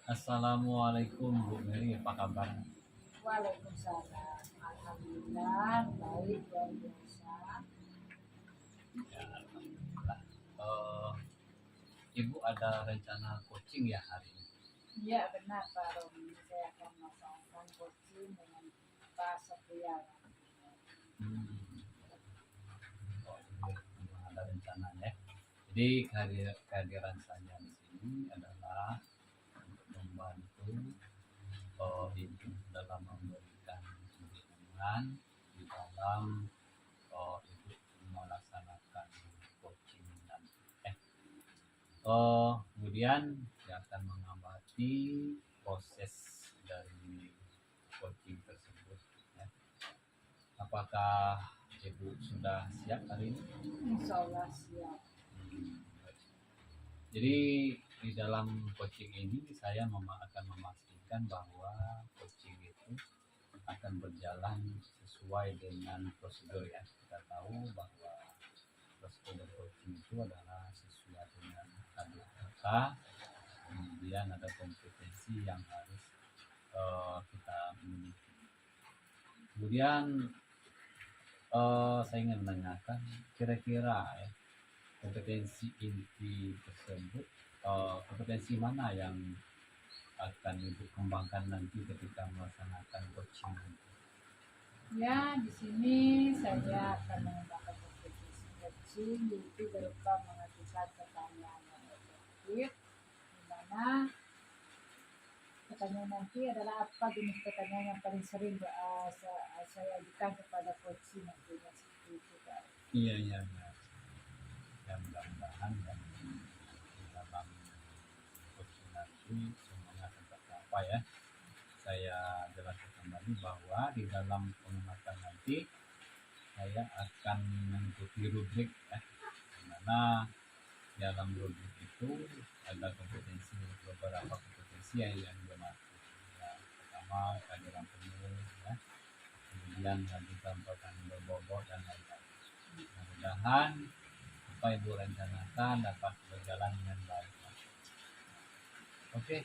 Assalamualaikum Bu Mary, apa kabar? Waalaikumsalam. Alhamdulillah baik luar biasa. Ya, alhamdulillah. Ibu ada rencana coaching ya hari ini? Iya benar Pak Romi. Saya akan melaksanakan coaching dengan Pak Satria. Hmm. Oh, memang ada rencana ya. Jadi kehadiran saya di sini adalah untuk membantu Ibu dalam memberikan dukungan di dalam Ibu melaksanakan coaching dan kemudian dia akan mengamati proses dari coaching tersebut ya. Apakah Ibu sudah siap hari ini? Insya Allah siap. Jadi di dalam coaching ini saya akan memastikan bahwa coaching itu akan berjalan sesuai dengan prosedur ya. Kita tahu bahwa prosedur coaching itu adalah sesuai dengan KDRK, kemudian ada kompetensi yang harus kita miliki. Kemudian saya ingin menanyakan kira-kira ya, kompetensi inti tersebut, kompetensi mana yang akan Ibu kembangkan nanti ketika melaksanakan coaching itu? Ya di sini saya akan mengembangkan kompetensi coaching yaitu berupa mengajukan pertanyaan yang efektif, di mana pertanyaan nanti adalah apa jenis pertanyaan yang paling sering saya ajukan kepada coaching nantinya seperti itu Pak. Iya. Ya mudah-mudahan ya di dalam coaching nanti semuanya akan tercapai ya. Saya jelaskan kembali bahwa di dalam pengamatan nanti saya akan mengikuti rubrik ya, di mana dalam rubrik itu ada beberapa kompetensi yang dimaksud. Ya, pertama kehadiran penuh ya, kemudian lanjutan pertanyaan berbobot dan lain-lain. Mudah-mudahan apa Ibu rencanakan dapat berjalan dengan baik. Oke,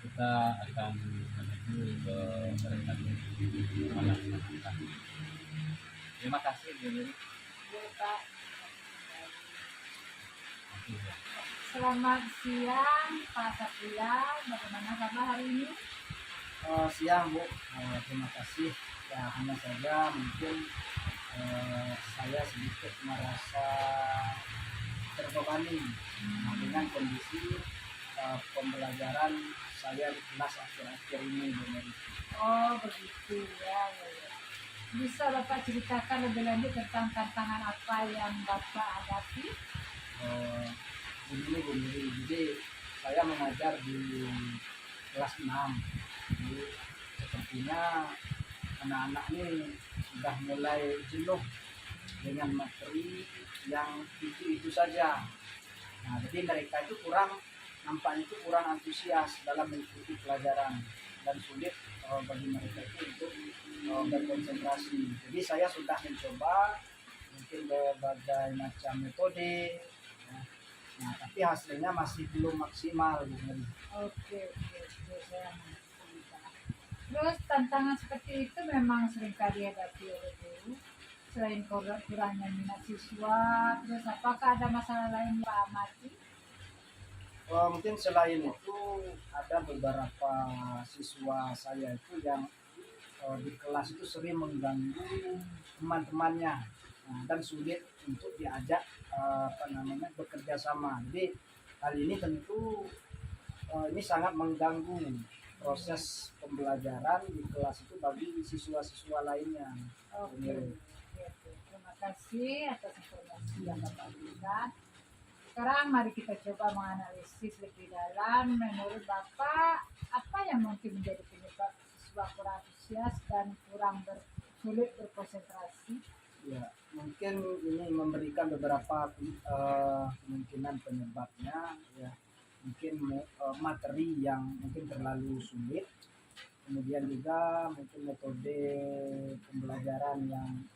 kita akan menuju ke mereka melaksanakan. Terima kasih Bu Yuri. Ya Pak. Nanti ya. Selamat siang Pak Satria, bagaimana kabar hari ini? Siang Bu, terima kasih. Ya hanya saja mungkin saya sedikit merasa terbebani dengan kondisi pembelajaran saya di kelas akhir-akhir ini Bu Mary. Oh begitu ya. Bisa Bapak ceritakan lebih lanjut tentang tantangan apa yang Bapak hadapi? Begini Bu Mary, jadi saya mengajar di kelas 6. Jadi sepertinya anak-anak ini sudah mulai jenuh dengan materi yang itu saja. Nah, jadi mereka itu nampaknya itu kurang antusias dalam mengikuti pelajaran dan sulit bagi mereka itu untuk berkonsentrasi. Jadi saya sudah mencoba mungkin berbagai macam metode, ya. Nah, tapi hasilnya masih belum maksimal. Oke, saya mengerti Pak. Terus tantangan seperti itu memang sering kali dihadapi oleh guru. Selain kurangnya minat siswa, terus apakah ada masalah lain yang Pak amati? Mungkin selain itu ada beberapa siswa saya itu yang di kelas itu sering mengganggu teman-temannya, dan sulit untuk diajak bekerja sama. Jadi hal ini tentu ini sangat mengganggu proses pembelajaran di kelas itu bagi siswa-siswa lainnya. Oke. Terima kasih atas informasi yang Bapak berikan. Sekarang mari kita coba menganalisis lebih dalam. Menurut Bapak, apa yang mungkin menjadi penyebab siswa kurang antusias dan sulit berkonsentrasi? Ya, mungkin ini memberikan beberapa kemungkinan penyebabnya. Ya, mungkin materi yang mungkin terlalu sulit, kemudian juga mungkin metode pembelajaran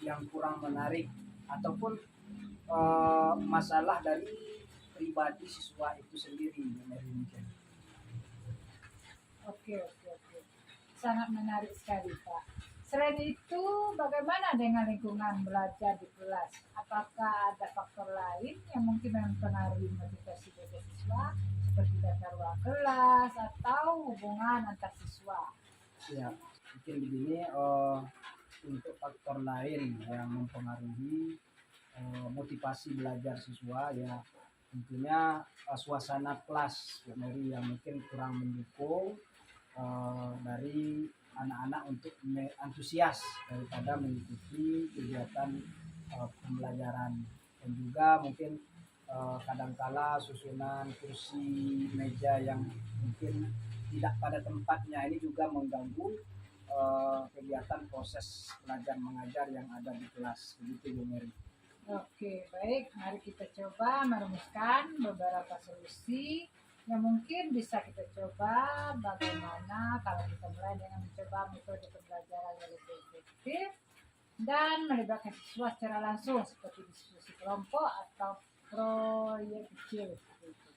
yang kurang menarik, ataupun masalah dari pribadi siswa itu sendiri. Mungkin Oke, oke, oke. Sangat menarik sekali, Pak. Selain itu, bagaimana dengan lingkungan belajar di kelas? Apakah ada faktor lain yang mungkin mempengaruhi motivasi belajar siswa, seperti tata ruang kelas atau hubungan antar siswa? Ya, mungkin begini, untuk faktor lain yang mempengaruhi motivasi belajar siswa ya tentunya suasana kelas Bu Mary yang mungkin kurang mendukung dari anak-anak untuk antusias daripada mengikuti kegiatan pembelajaran, dan juga mungkin kadangkala susunan kursi meja yang mungkin tidak pada tempatnya ini juga mengganggu kegiatan proses belajar mengajar yang ada di kelas, begitu Bu Mary. Oke, baik. Mari kita coba merumuskan beberapa solusi yang mungkin bisa kita coba. Bagaimana kalau kita mulai dengan mencoba metode pembelajaran yang lebih efektif dan melibatkan siswa secara langsung seperti diskusi kelompok atau proyek kecil seperti itu.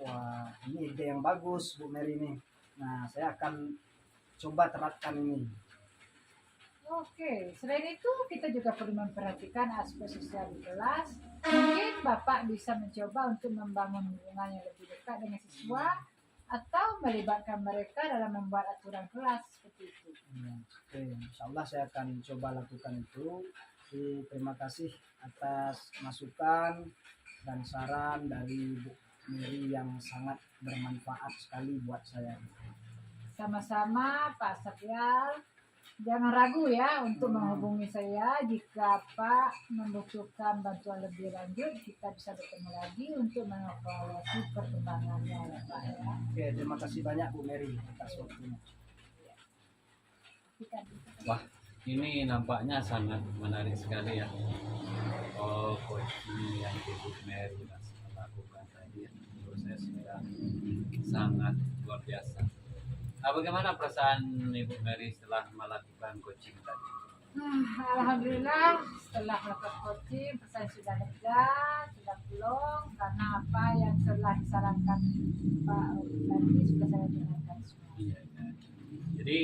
Wah, ini ide yang bagus Bu Mary ini. Nah, saya akan coba terapkan ini. Oke, selain itu kita juga perlu memperhatikan aspek sosial di kelas. Mungkin Bapak bisa mencoba untuk membangun hubungan yang lebih dekat dengan siswa atau melibatkan mereka dalam membuat aturan kelas seperti itu. Oke, insya Allah saya akan coba lakukan itu. Terima kasih atas masukan dan saran dari Bu Mary yang sangat bermanfaat sekali buat saya. Sama-sama Pak Sakyal. Jangan ragu ya untuk menghubungi saya jika Pak membutuhkan bantuan lebih lanjut. Kita bisa bertemu lagi untuk mengevaluasi perkembangannya ya Pak ya. Oke, terima kasih banyak Bu Mary atas waktunya. Wah, ini nampaknya sangat menarik sekali ya. Oh, coaching yang Ibu Mary lakukan tadi ya. Proses yang sangat luar biasa. Nah, bagaimana perasaan Ibu Mary setelah melakukan coaching tadi? Alhamdulillah setelah melakukan coaching saya sudah lega, sudah plong karena apa yang telah disarankan Pak tadi sudah saya dengarkan semua. Iya, iya. Jadi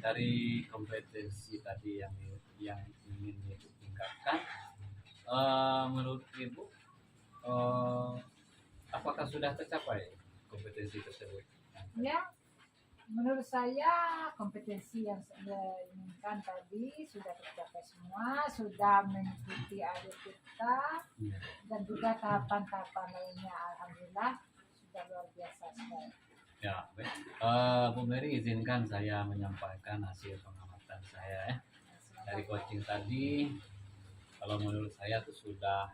dari kompetensi tadi yang ingin Ibu tingkatkan, menurut Ibu, apakah sudah tercapai kompetensi tersebut? Ya, menurut saya kompetensi yang saya inginkan tadi sudah tercapai semua, sudah mengikuti alur kita Iya. dan juga tahapan-tahapan lainnya. Alhamdulillah sudah luar biasa sekali. Ya, baik. Bu Mary izinkan saya menyampaikan hasil pengamatan saya ya. Dari coaching tadi, kalau menurut saya itu sudah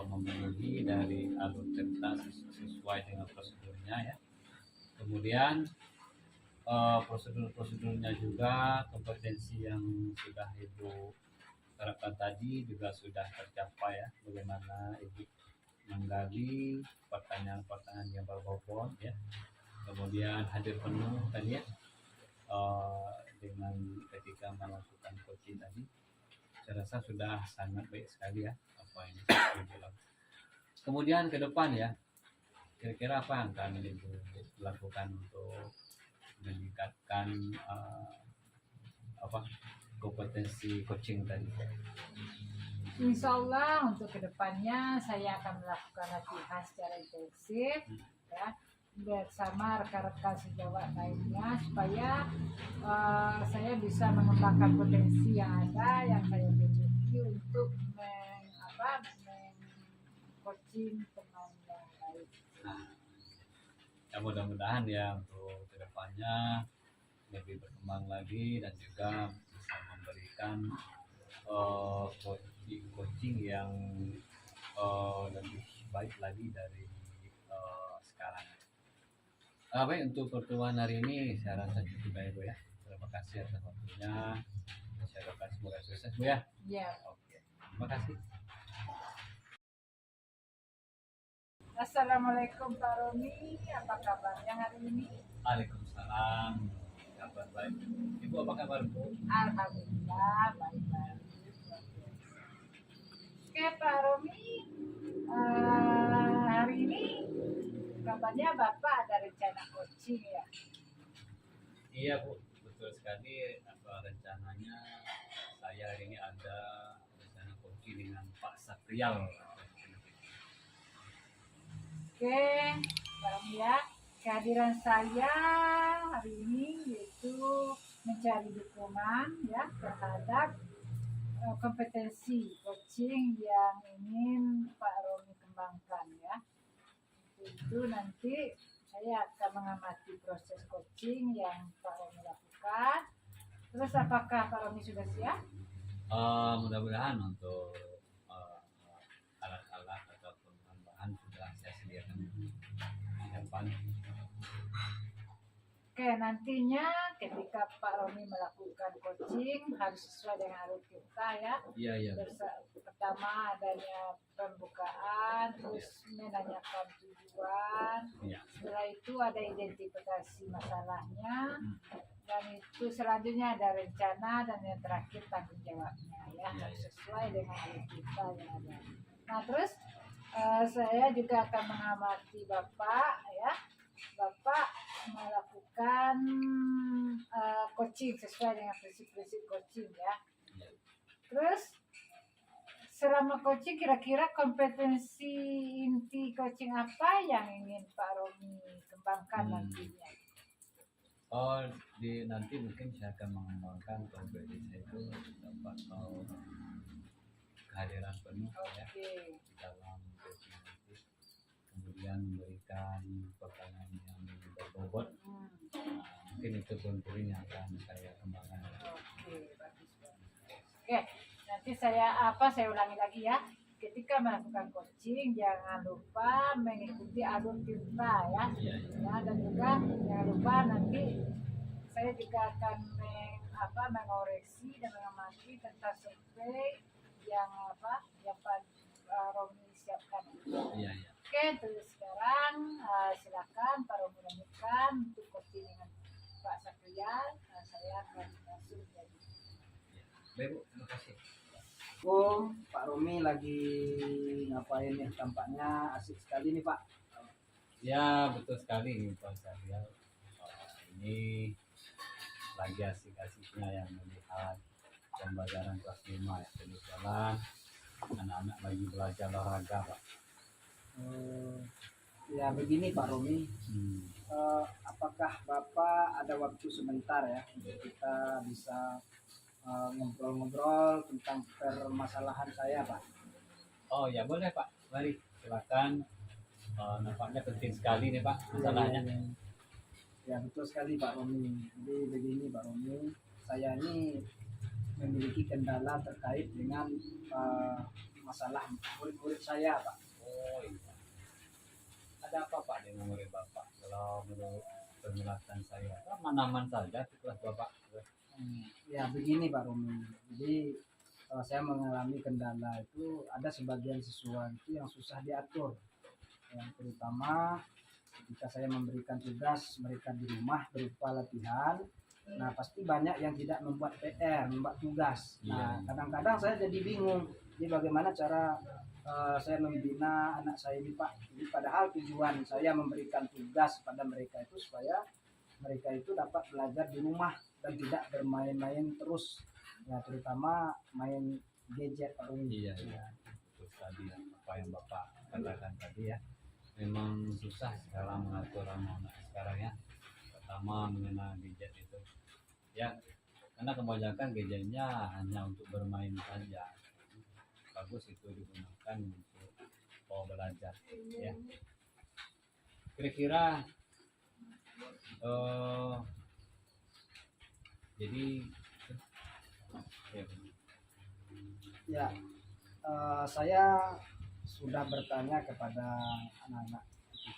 memenuhi dari alur cerita sesuai dengan prosedurnya ya. Kemudian prosedur-prosedurnya juga, kompetensi yang sudah Ibu terapkan tadi juga sudah tercapai ya. Bagaimana Ibu menggali pertanyaan-pertanyaan yang berbobot ya. Kemudian hadir penuh tadi ya, dengan ketika melakukan coaching tadi, saya rasa sudah sangat baik sekali ya apa yang Ibu lakukan. Kemudian ke depan ya, kira-kira apa yang akan Ibu lakukan untuk meningkatkan kompetensi coaching tadi? Insya Allah untuk kedepannya saya akan melakukan latihan secara intensif ya bersama rekan-rekan sejawat lainnya supaya saya bisa mengembangkan potensi yang ada yang saya miliki untuk coaching teman yang lain. Ya mudah-mudahan ya untuk kedepannya lebih berkembang lagi dan juga bisa memberikan coaching yang lebih baik lagi dari sekarang. Baik, untuk pertemuan hari ini saya rasa cukup baik Bu ya. Terima kasih atas waktunya. Saya doakan semoga sukses Bu ya. Ya. Oke, terima kasih. Assalamualaikum Pak Romi, apa kabarnya hari ini? Waalaikumsalam. Kabar baik. Ibu apa kabar Bu? Alhamdulillah baik-baik. Oke Pak Romi, hari ini kabarnya Bapak ada rencana rencana coaching ya. Iya Bu, betul sekali. Rencananya saya hari ini ada rencana kopi dengan Pak Satrial. Oke, Bang ya, kehadiran saya hari ini yaitu mencari dukungan ya terhadap kompetensi coaching yang ingin Pak Romi kembangkan ya. Itu nanti saya akan mengamati proses coaching yang Pak Romi lakukan. Terus apakah Pak Romi sudah siap? Mudah-mudahan untuk alat-alat ataupun bahan sudah saya sediakan di depan. Oke, nantinya ketika Pak Romi melakukan coaching harus sesuai dengan alur kita ya. Iya. Pertama adanya pembukaan, terus menanyakan tujuan. Iya. Setelah itu ada identifikasi masalahnya, dan itu selanjutnya ada rencana, dan yang terakhir tanggung jawabnya ya. Harus sesuai dengan alur kita yang ada. Nah terus saya juga akan mengamati Bapak ya. Bapak melakukan coaching sesuai dengan prinsip-prinsip coaching ya. Terus selama coaching kira-kira kompetensi inti coaching apa yang ingin Pak Romi kembangkan nantinya? Nanti mungkin saya akan mengembangkan kompetensi saya itu dapat kehadiran penuh ya di dalam coaching nanti. Kemudian memberikan pertanyaan yang berbobot. Mungkin itu poin-poin yang akan saya kembangkan. Oke, bagus. Oke, nanti saya ulangi lagi ya. Ketika melakukan coaching jangan lupa mengikuti alur kita ya. Iya. Ya, dan juga jangan lupa nanti saya juga akan mengoreksi dan mengamati tentang survei yang Pak Romi siapkan. Iya. Oke, terus sekarang silakan Pak Romi lanjutkan untuk coaching dengan Pak Satrial. Saya akan langsung jadi. Baik Bu, terima kasih. Pak Romi lagi ngapain nih? Tampaknya asik sekali nih Pak. Ya betul sekali nih Pak Satrial. Ini lagi asik-asiknya yang melihat pembelajaran kelas 5 ya, terus jalan anak-anak lagi belajar olahraga Pak. Ya begini Pak Romi, apakah Bapak ada waktu sebentar ya untuk kita bisa ngobrol-ngobrol tentang permasalahan saya Pak? Oh ya boleh Pak, mari silakan. Nampaknya penting sekali nih Pak masalahnya. Ya betul sekali Pak Romi. Jadi begini Pak Romi, saya ini memiliki kendala terkait dengan masalah murid-murid saya Pak. Oh iya. Ada apa Pak dengan murid Bapak? Kalau menurut penjelasan saya, aman-aman saja di kelas Bapak. Ya begini Pak Romi. Jadi saya mengalami kendala itu ada sebagian siswa itu yang susah diatur. Yang terutama ketika saya memberikan tugas mereka di rumah berupa latihan, nah pasti banyak yang tidak membuat PR, membuat tugas. Nah kadang-kadang saya jadi bingung, jadi bagaimana cara saya membina anak saya ini Pak. Jadi padahal tujuan saya memberikan tugas pada mereka itu supaya mereka itu dapat belajar di rumah dan tidak bermain-main terus. Ya terutama main gadget Pak Romi. Iya. Betul sekali apa yang Bapak katakan tadi ya. Memang susah sekarang mengatur anak-anak sekarang ya. Pertama mengenal gadget itu. Ya, karena kebanyakan gadgetnya hanya untuk bermain saja. Bagus itu digunakan untuk belajar ya. Kira-kira jadi ya saya sudah bertanya kepada anak-anak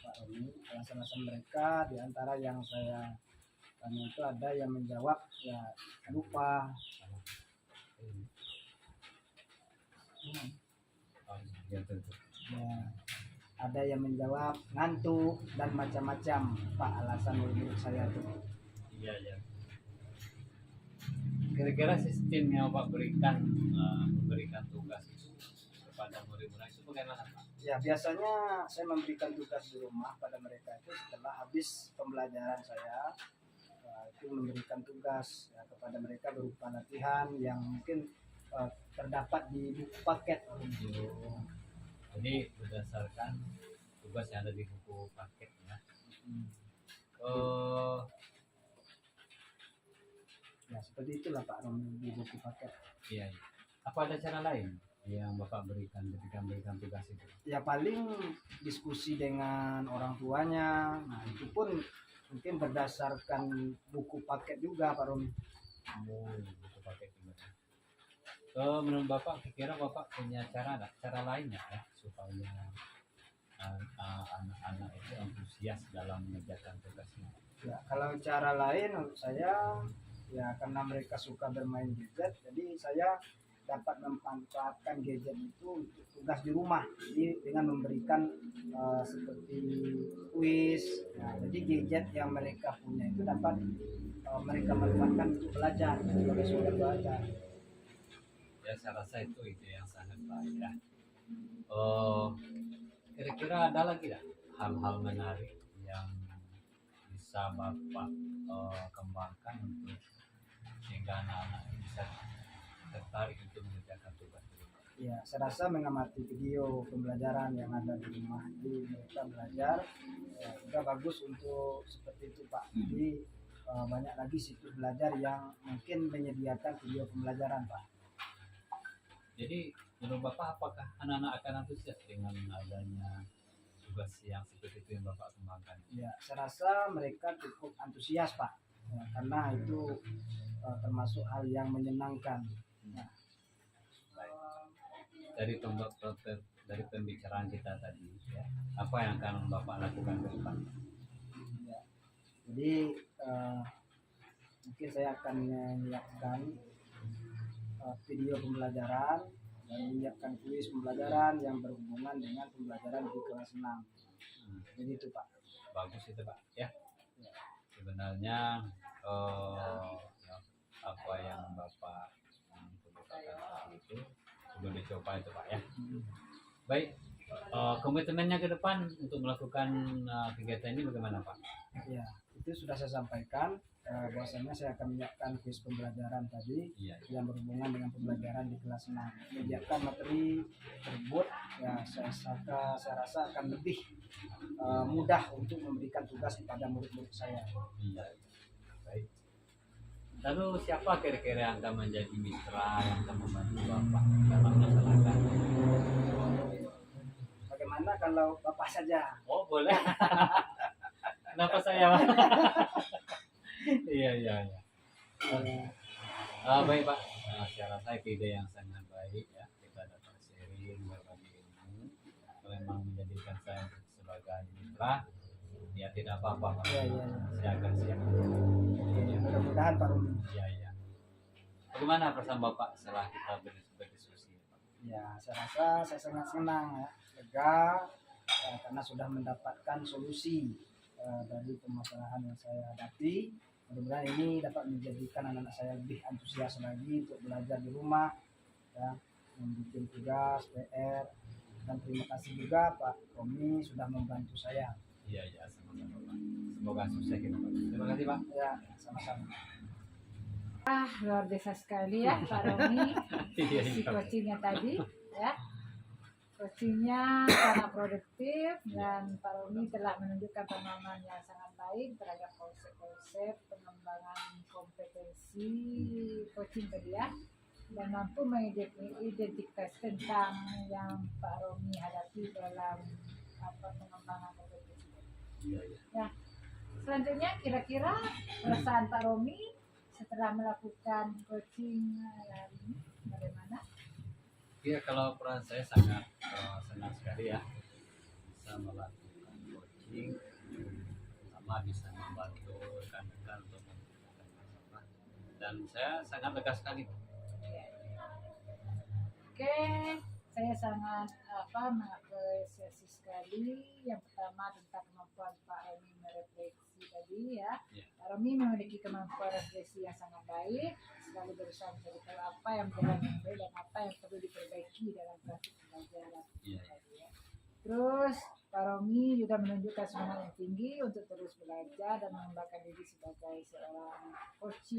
Pak Romi alasan-alasan mereka. Di antara yang saya tanya itu ada yang menjawab ya lupa, ya tentu. ya, ada yang menjawab ngantuk dan macam-macam Pak alasan murid saya itu. Iya. Kira-kira sistem yang Pak berikan memberikan tugas itu kepada murid-murid itu bagaimana Pak? Ya, biasanya saya memberikan tugas di rumah pada mereka itu setelah habis pembelajaran saya, itu memberikan tugas ya, kepada mereka berupa latihan yang mungkin terdapat di buku paket. Jadi berdasarkan tugas yang ada di buku paket ya. Hmm. Oh, Ya, seperti itulah Pak Romi di buku paket. iya, iya. Apa ada cara lain yang Bapak berikan ketika memberikan tugas itu? Ya paling diskusi dengan orang tuanya. Nah, itu pun mungkin berdasarkan buku paket juga Pak Romi. Oh, buku paket gimana? Menurut Bapak, kira Bapak punya cara lainnya ya supaya anak-anak itu antusias dalam mengerjakan tugasnya. Ya, kalau cara lain menurut saya ya karena mereka suka bermain gadget, jadi saya dapat memanfaatkan gadget itu untuk tugas di rumah. Jadi dengan memberikan seperti kuis. Nah, jadi gadget yang mereka punya itu dapat mereka manfaatkan untuk belajar sebagai sumber belajar. Ya, saya rasa itu ide yang sangat baik ya. Oh, kira-kira ada lagi nggak hal-hal menarik yang bisa Bapak kembangkan untuk sehingga anak-anak bisa tertarik untuk mengerjakan tugas di rumah? Ya, saya rasa mengamati video pembelajaran yang ada di rumah, jadi mereka belajar ya, juga bagus untuk seperti itu Pak. Jadi banyak lagi situs belajar yang mungkin menyediakan video pembelajaran Pak. Jadi menurut Bapak apakah anak-anak akan antusias dengan adanya tugas yang seperti itu yang Bapak kembangkan? Ya, saya rasa mereka cukup antusias Pak, ya, karena itu termasuk hal yang menyenangkan. Nah, Baik. Dari pembicaraan kita tadi ya, apa yang akan Bapak lakukan ke depan? ya. Jadi mungkin saya akan menyiapkan video pembelajaran dan menyiapkan kuis pembelajaran yang berhubungan dengan pembelajaran di kelas 6. Jadi itu Pak. Bagus itu Pak ya. Ya. Sebenarnya ya, apa yang Bapak kemukakan itu sudah dicoba itu Pak ya. Baik, komitmennya ke depan untuk melakukan kegiatan ini bagaimana Pak? Ya, itu sudah saya sampaikan. Bahwasanya saya akan menyiapkan kuis pembelajaran tadi Iya. yang berhubungan dengan pembelajaran di kelas 6. Menyiapkan materi tersebut ya saya rasa akan lebih mudah untuk memberikan tugas kepada murid-murid saya. Iya. Baik. Lalu siapa kira-kira yang akan menjadi mitra yang akan membantu Bapak dalam melaksanakan? Bagaimana kalau Bapak saja? Oh boleh. Kenapa saya? Iya. Baik Pak. Saya rasa itu ide yang sangat baik ya. Kita dapat sharing berbagi ilmu. Kalau memang menjadikan saya sebagai mitra, ya tidak apa-apa Pak. Iya. Saya akan siap. Ya, mudah-mudahan Pak Rumi. Iya. Bagaimana perasaan Bapak setelah kita berdiskusi Pak? Ya, saya rasa saya sangat senang ya, lega karena sudah mendapatkan solusi dari permasalahan yang saya hadapi. Mudah-mudahan ini dapat menjadikan anak-anak saya lebih antusias lagi untuk belajar di rumah, ya, membuat tugas, PR, dan terima kasih juga Pak Romi sudah membantu saya. Iya, sama-sama Pak. Semoga sukses kita Pak. Terima kasih Pak. Ya, sama-sama. Luar biasa sekali ya Pak Romi, Iya. si coachingnya tadi ya. Coachingnya sangat produktif dan Pak Romi telah menunjukkan pemahaman yang sangat baik terhadap konsep-konsep pengembangan kompetensi coaching tadi ya, dan mampu mengidentifikasi tentang yang Pak Romi hadapi dalam pengembangan kompetensi. Iya. Ya, selanjutnya kira-kira perasaan Pak Romi setelah melakukan coaching hari ini bagaimana? Iya, kalau peran saya sangat senang sekali ya bisa melakukan coaching, sama bisa membantu rekan-rekan untuk menyelesaikan masalah, dan saya sangat lega sekali. Oke, saya sangat mengapresiasi sekali yang pertama tentang kemampuan Pak Romi merefleksi tadi ya. Ya. Pak Romi memiliki kemampuan refleksi yang sangat baik, selalu berusaha mencari tahu apa yang berjalan dengan baik dan apa yang perlu diperbaiki dalam proses pembelajaran. Iya. Terus Pak Romi juga menunjukkan semangat yang tinggi untuk terus belajar dan mengembangkan diri sebagai seorang coach.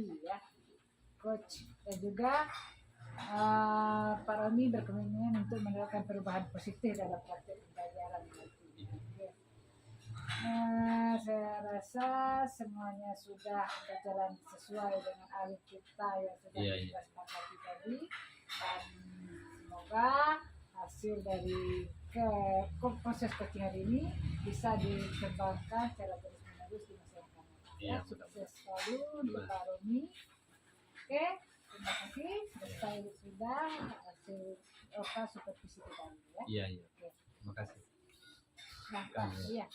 Dan juga Pak Romi berkomitmen untuk menerapkan perubahan positif dalam praktek pembelajaran nanti. Oke. Saya rasa semuanya sudah berjalan sesuai dengan alur kita yang sudah kita sepakati tadi, dan semoga hasil dari proses coaching hari ini bisa dikembangkan secara terus menerus di masa yang akan datang. Sukses selalu untuk Pak Romi. Oke, terima kasih. Selesai sudah hasil supervisi kita ini ya. Iya. Oke. Terima kasih. Iya.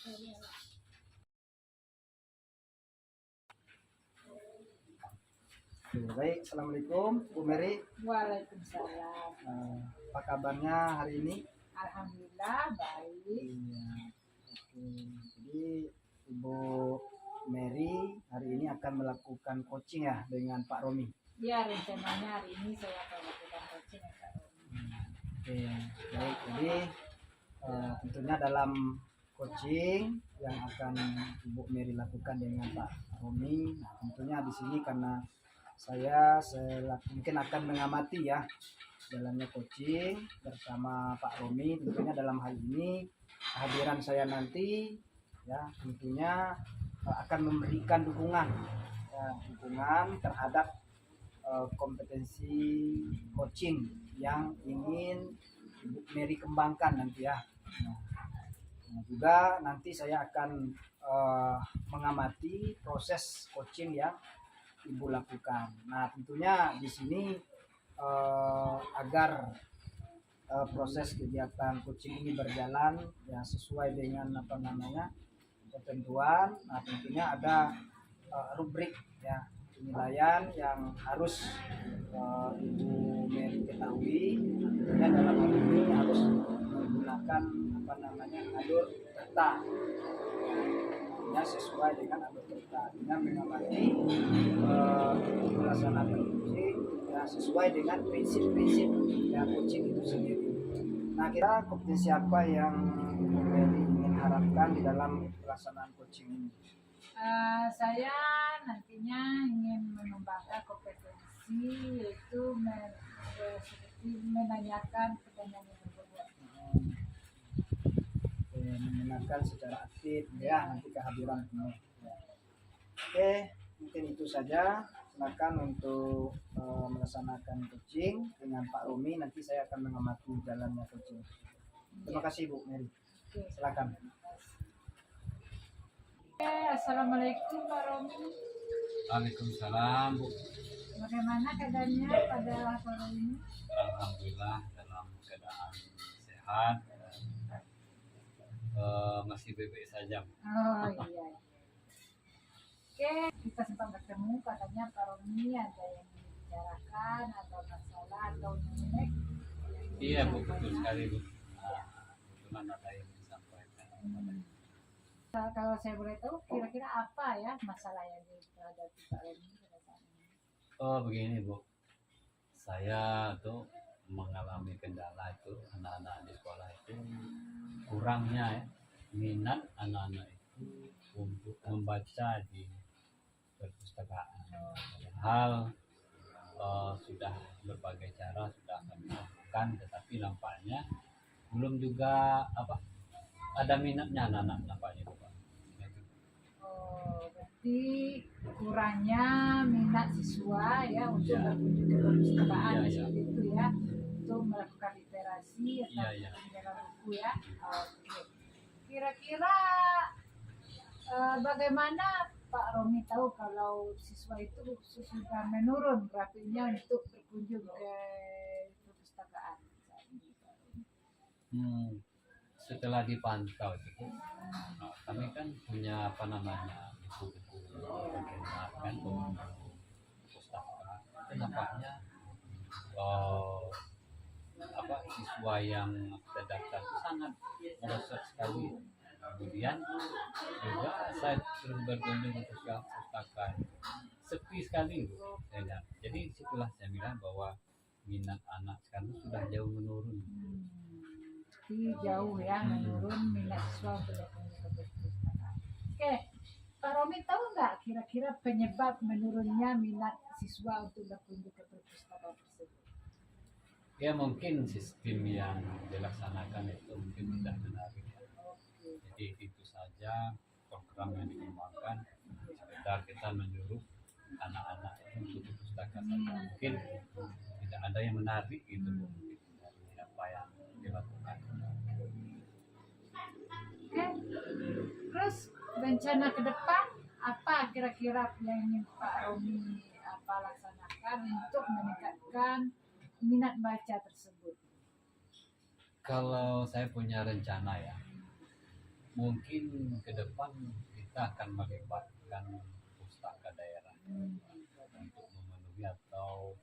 Baik, assalamualaikum Bu Mary. Waalaikumsalam. Apa kabarnya hari ini? Alhamdulillah baik. Iya. Oke. Jadi Ibu Mary hari ini akan melakukan coaching ya dengan Pak Romi. Ya, rencananya hari ini saya akan melakukan coaching dengan Pak Romi. Oke, baik. Jadi tentunya dalam coaching yang akan Ibu Mary lakukan dengan Pak Romi, nah, tentunya di sini karena saya mungkin akan mengamati ya jalannya coaching bersama Pak Romi. Tentunya dalam hal ini kehadiran saya nanti ya tentunya akan memberikan dukungan terhadap kompetensi coaching yang ingin Ibu Mary kembangkan nanti ya. Nah, juga nanti saya akan mengamati proses coaching yang Ibu lakukan. Nah, tentunya di sini agar proses kegiatan coaching ini berjalan ya sesuai dengan ketentuan. Nah, tentunya ada rubrik ya penilaian yang harus Ibu Mary ketahui. Tentunya dalam hal ini harus menggunakan alur TERTA. Ya, sesuai dengan alur TERTA dengan mengamati melaksanakan coaching ya sesuai dengan prinsip-prinsip yang coaching itu sendiri. Nah, kira kompetensi apa yang Ibu Mary ingin harapkan di dalam pelaksanaan coaching ini? Saya nantinya ingin mengembangkan kompetensi yaitu seperti menanyakan pertanyaan yang berbobot. Mendengarkan secara aktif ya nanti kehadiran penuh. Oke, mungkin itu saja. Silakan untuk melaksanakan coaching dengan Pak Romi. Nanti saya akan mengamati jalannya coaching. Terima kasih Bu Mary. Silakan. Assalamualaikum Pak Romi. Waalaikumsalam Bu. Bagaimana keadaannya pada sore ini? Alhamdulillah dalam keadaan sehat. Masih bebek saja. Oh iya. Oke, kita sempat bertemu, katanya Pak Romi ada yang dibicarakan, ada masalah atau nenek. Iya Bu, betul sekali Bu. Kebetulan ada yang disampaikan. Kalau saya boleh tahu, kira-kira apa ya masalah yang dihadapi Pak Romi pada saat ini? Oh begini Bu, saya tuh mengalami kendala itu anak-anak di sekolah itu kurangnya ya minat anak-anak itu untuk membaca di perpustakaan. Padahal sudah berbagai cara sudah kami lakukan, tetapi nampaknya belum juga ada minatnya anak-anak nampaknya Pak. Oh, berarti kurangnya minat siswa ya untuk berkunjung ke perpustakaan seperti itu ya, untuk melakukan literasi atau penjelasan buku ya. Oke. Kira-kira bagaimana Pak Romi tahu kalau siswa itu sudah menurun grafiknya untuk berkunjung ke perpustakaan saat ini, Pak Romi? Setelah dipantau itu, kami kan punya buku-buku bergerak kan perpustakaan. Nampaknya siswa yang terdaftar itu sangat merosot sekali. Kemudian juga saya terus berkunjung ke perpustakaan, sepi sekali saya lihat. Jadi situlah saya bilang bahwa minat anak sekarang sudah jauh menurun. berarti jauh ya menurun minat siswa untuk berkunjung ke perpustakaan. Oke, Pak Romi tahu nggak kira-kira penyebab menurunnya minat siswa untuk berkunjung ke perpustakaan tersebut? Ya mungkin sistem yang dilaksanakan itu mungkin tidak menarik ya. Oke. Jadi itu saja program yang dikembangkan, sekedar kita menyuruh anak-anak itu untuk pustaka saja. Mungkin tidak ada yang menarik gitu mungkin dari apa yang dilakukan. Oke, terus rencana ke depan apa kira-kira yang ingin Pak Romi laksanakan untuk meningkatkan minat baca tersebut? Kalau saya punya rencana ya, mungkin ke depan kita akan melibatkan pustaka daerah untuk memenuhi atau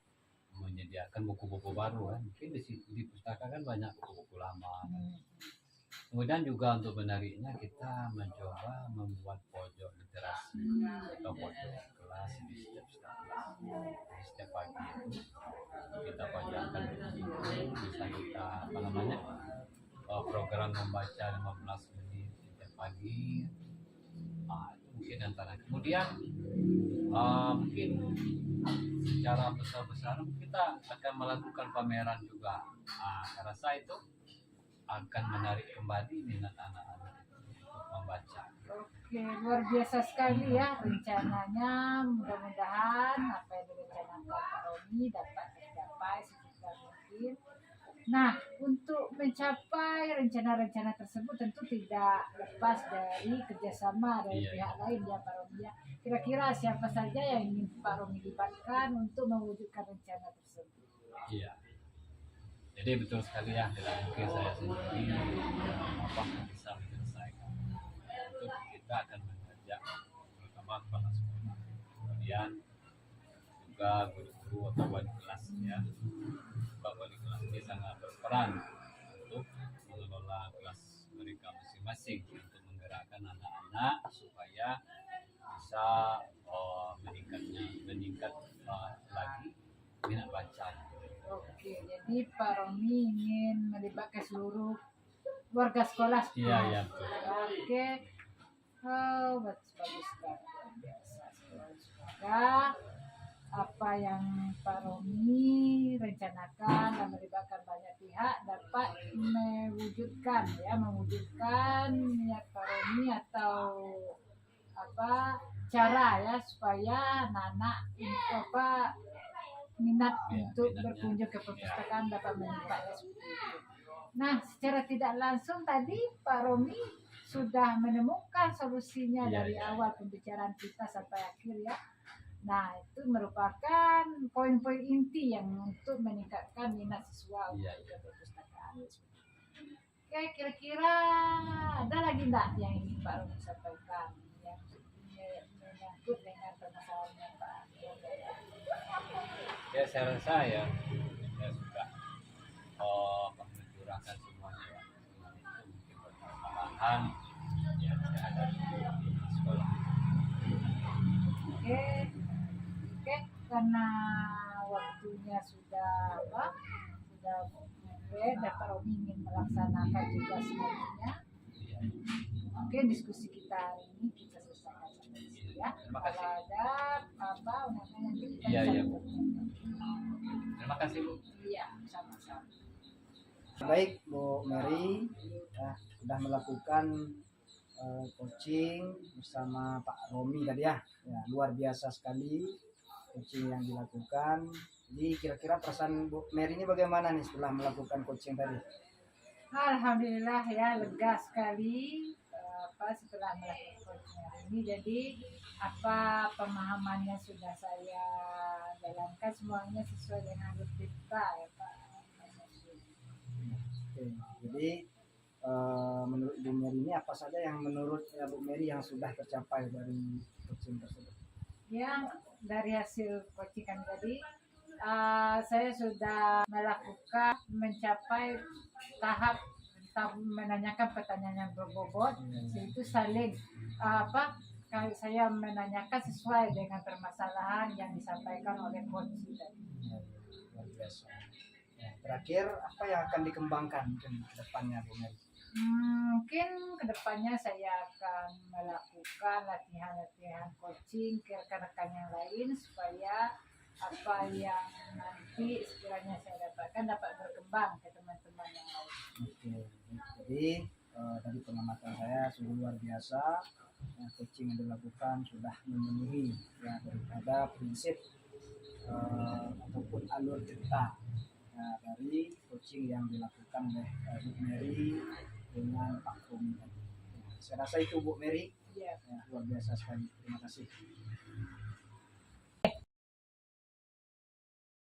menyediakan buku-buku baru kan. Mungkin di pustaka kan banyak buku-buku lama. Kemudian juga untuk menariknya kita mencoba membuat pojok literasi atau pojok kelas di setiap kelas. Di setiap pagi itu kita pojokkan di situ, bisa kita apa namanya program membaca 15 menit setiap pagi. Itu mungkin antara. Kemudian mungkin secara besar-besaran kita akan melakukan pameran juga. Saya rasa itu akan menarik kembali minat anak-anak untuk membaca. Oke, luar biasa sekali ya rencananya. Mudah-mudahan apa yang direncanakan Pak Romi dapat tercapai sesegera mungkin. Nah, untuk mencapai rencana-rencana tersebut tentu tidak lepas dari kerjasama dari pihak lain ya Pak Romi ya. Kira-kira siapa saja yang ingin Pak Romi libatkan untuk mewujudkan rencana tersebut? Iya. Jadi betul sekali ya, tidak mungkin saya sendiri apa bisa menyelesaikan. Itu kita akan mengajak terutama kepala sekolah, kemudian juga guru-guru atau wali kelas ya. Pak wali kelas ini sangat berperan untuk mengelola kelas mereka masing-masing untuk menggerakkan anak-anak supaya bisa meningkat lagi minat baca. Oke, jadi Pak Romi ingin melibatkan seluruh warga sekolah. Iya. Oke, bagus sekali. Biasa sekolah. Apa yang Pak Romi rencanakan dan melibatkan banyak pihak dapat mewujudkan niat Pak Romi atau cara ya supaya anak-anak minat untuk berkunjung ke perpustakaan dapat meningkatnya seperti itu. Nah, secara tidak langsung tadi Pak Romi sudah menemukan solusinya dari awal pembicaraan kita sampai akhir ya. Nah, itu merupakan poin-poin inti yang untuk meningkatkan minat siswa untuk ke perpustakaan. Oke, kira-kira ada lagi enggak yang ingin Pak Romi sampaikan yang menyangkut dengan permasalahan Pak? Ya saya rasa ya saya sudah mencurahkan semuanya ya. Itu mungkin permasalahan yang saya hadapi di sekolah. Oke, karena waktunya sudah Pak Romi ingin melaksanakan tugas selanjutnya. Oke, diskusi kita hari ini kita selesaikan sampai di sini ya. Terima kasih. Kalau ada nanti kita Iya. bisa Terima kasih Bu. Iya, sama-sama. Baik Bu Mary ya, sudah melakukan coaching bersama Pak Romi tadi ya. Luar biasa sekali coaching yang dilakukan. Jadi kira-kira perasaan Bu Mary ini bagaimana nih setelah melakukan coaching tadi? Alhamdulillah ya, lega sekali setelah melakukan coaching hari ini. Jadi pemahamannya sudah saya jalankan semuanya sesuai dengan rutin kita ya Pak. Oke, jadi menurut Bu Mary ini apa saja yang menurut Bu Mary yang sudah tercapai dari coaching tersebut? Yang dari hasil coaching kami tadi, saya sudah melakukan mencapai tahap menanyakan pertanyaan yang berbobot, yaitu saling kalau saya menanyakan sesuai dengan permasalahan yang disampaikan oleh coach tadi. Luar biasa. Ya, Terakhir, apa yang akan dikembangkan mungkin ke depannya, Bu Mary? Mungkin kedepannya saya akan melakukan latihan-latihan coaching ke rekan-rekan yang lain supaya apa yang nanti sekiranya saya dapatkan dapat berkembang ke teman-teman yang lain. Oke, jadi dari pengamatan saya sudah luar biasa. Coaching yang dilakukan sudah memenuhi ya daripada prinsip ataupun alur cerita dari coaching yang dilakukan oleh Bu Mary dengan Pak Romi tadi. Saya rasa itu Bu Mary Ya. ya, luar biasa sekali. Terima kasih.